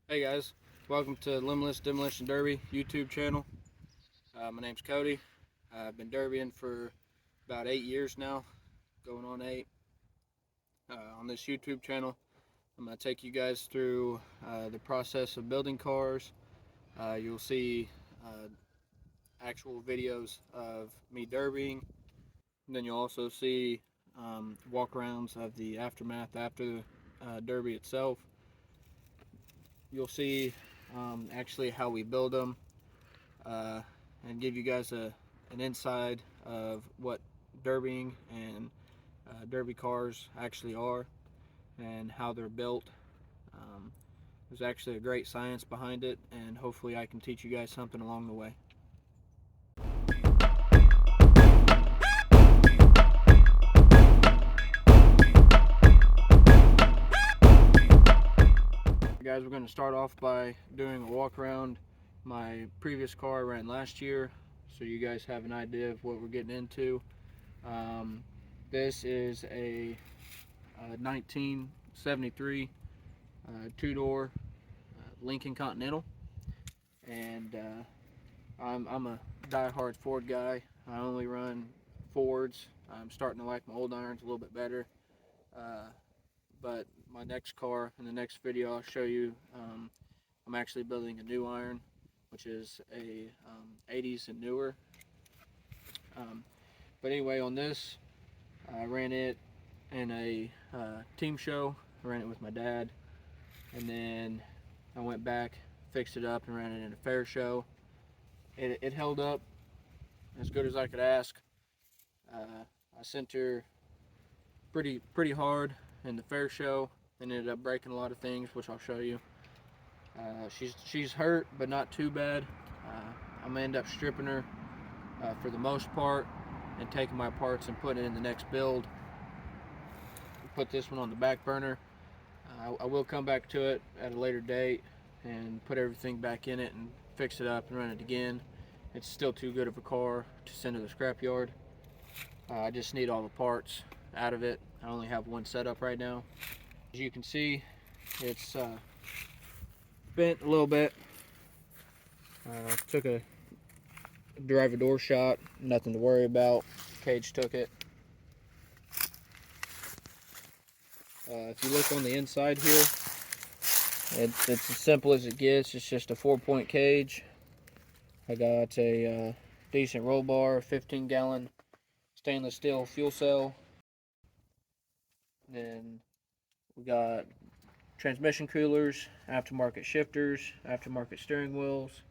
Hey guys, welcome to Limitless Demolition Derby YouTube channel. My name's Cody. I've been derbying for about 8 years now, going on 8. On this YouTube channel, I'm going to take you guys through the process of building cars. You'll see actual videos of me derbying. And then you'll also see walk-arounds of the aftermath after the derby itself. You'll see actually how we build them. And give you guys an inside of what derbying and derby cars actually are and how they're built. There's actually a great science behind it, and hopefully I can teach you guys something along the way. Guys, we're going to start off by doing a walk around my previous car I ran last year, so you guys have an idea of what we're getting into. This is a 1973 two-door Lincoln Continental, and I'm a die-hard Ford guy. I only run Fords. I'm starting to like my old irons a little bit better, but my next car in the next video I'll show you, I'm actually building a new iron, which is a 80s and newer. But anyway, on this, I ran it in a team show. I ran it with my dad, and then I went back, fixed it up, and ran it in a fair show. It held up as good as I could ask. I sent her pretty hard in the fair show and ended up breaking a lot of things, which I'll show you. She's hurt, but not too bad. I'm gonna end up stripping her for the most part and taking my parts and putting it in the next build. Put this one on the back burner. I will come back to it at a later date and put everything back in it and fix it up and run it again. It's still too good of a car to send to the scrapyard. I just need all the parts out of it. I only have one setup right now. As you can see, it's bent a little bit. Took a driver door shot, nothing to worry about. Cage took it. If you look on the inside here, it's as simple as it gets. It's just a 4-point cage. I got a decent roll bar, 15-gallon stainless steel fuel cell. Then we got transmission coolers, aftermarket shifters, aftermarket steering wheels,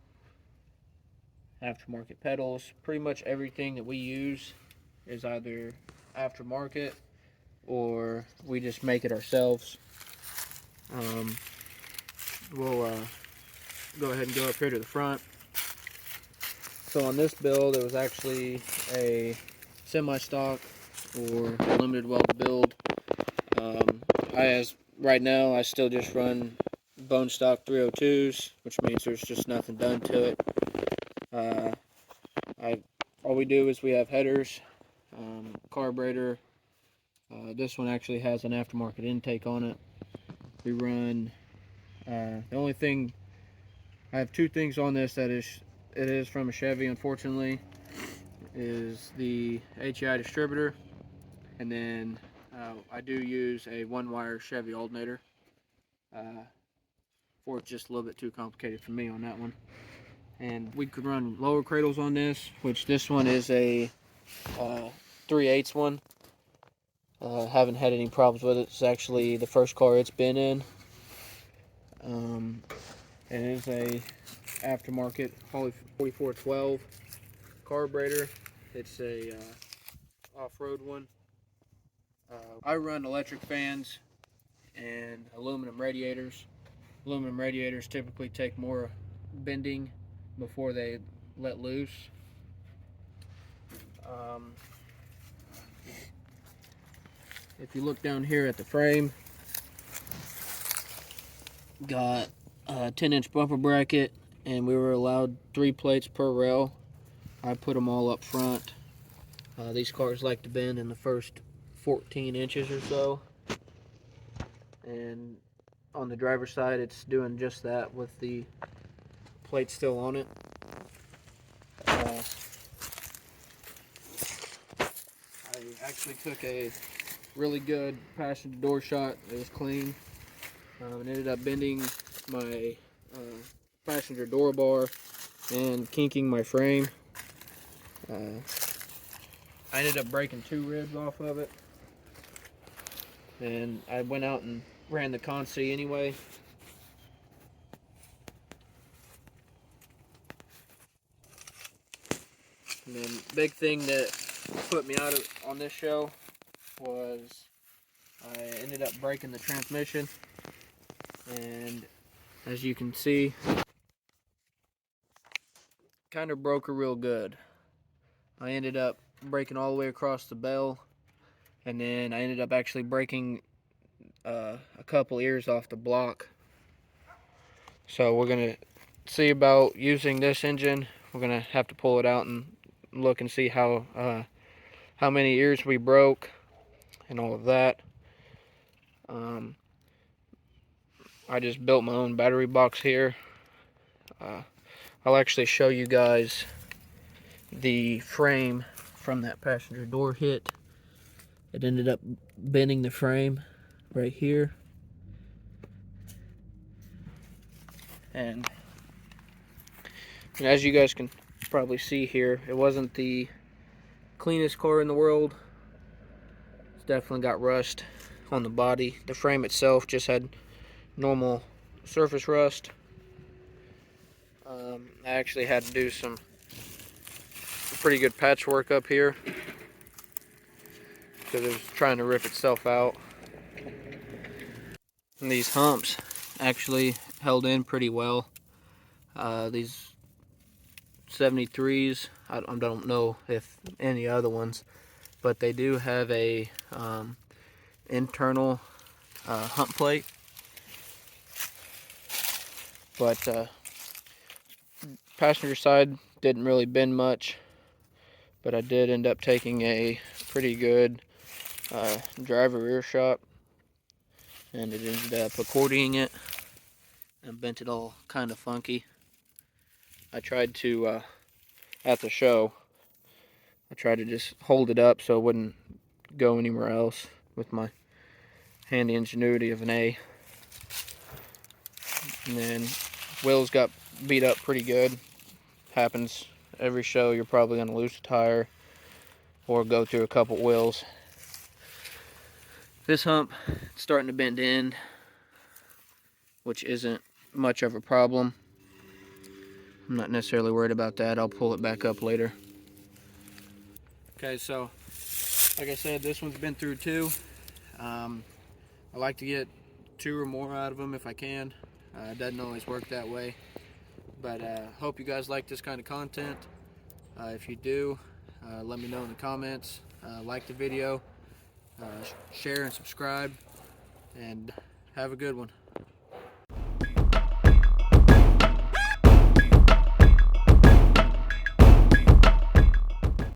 aftermarket pedals. Pretty much everything that we use is either aftermarket or we just make it ourselves. We'll go ahead and go up here to the front. So on this build, it was actually a semi-stock or limited weld build. Right now I still just run bone stock 302s, which means there's just nothing done to it. All we do is we have headers, carburetor. This one actually has an aftermarket intake on it. We run the only thing, I have two things on this that it is from a Chevy, unfortunately, is the HEI distributor, and then I do use a one-wire Chevy alternator. Ford's just a little bit too complicated for me on that one. And we could run lower cradles on this, which this one is a 3/8 one. Haven't had any problems with it. It's actually the first car it's been in. It is a aftermarket 4412 carburetor. It's a off-road one. I run electric fans and aluminum radiators. Aluminum radiators typically take more bending before they let loose. If you look down here at the frame, got a 10-inch bumper bracket, and we were allowed 3 plates per rail. I put them all up front. These cars like to bend in the first 14 inches or so, and on the driver's side, it's doing just that with the plate still on it. I actually took a really good passenger door shot. It was clean. And ended up bending my passenger door bar and kinking my frame. I ended up breaking 2 ribs off of it, and I went out and ran the consi anyway. And then big thing that put me out on this show was I ended up breaking the transmission, and as you can see, kind of broke her real good. I ended up breaking all the way across the bell, and then I ended up actually breaking a couple ears off the block. So we're gonna see about using this engine. We're gonna have to pull it out and look and see how many ears we broke and all of that. I just built my own battery box here. I'll actually show you guys the frame from that passenger door hit. It ended up bending the frame right here. And as you guys can probably see here, it wasn't the cleanest car in the world. It's definitely got rust on the body. The frame itself just had normal surface rust. I actually had to do some pretty good patchwork up here because it was trying to rip itself out. And these humps actually held in pretty well. These 73s, I don't know if any other ones, but they do have a internal hump plate. But passenger side didn't really bend much, but I did end up taking a pretty good driver rear shot, and it ended up accordioning it and bent it all kind of funky. I tried to, at the show, I tried to just hold it up so it wouldn't go anywhere else with my handy ingenuity of an A. And then wheels got beat up pretty good. Happens every show. You're probably going to lose a tire or go through a couple wheels. This hump is starting to bend in, which isn't much of a problem. I'm not necessarily worried about that. I'll pull it back up later. Okay, so like I said, this one's been through 2. I like to get 2 or more out of them if I can. It doesn't always work that way, but hope you guys like this kind of content. If you do, let me know in the comments. Like the video, share and subscribe, and have a good one.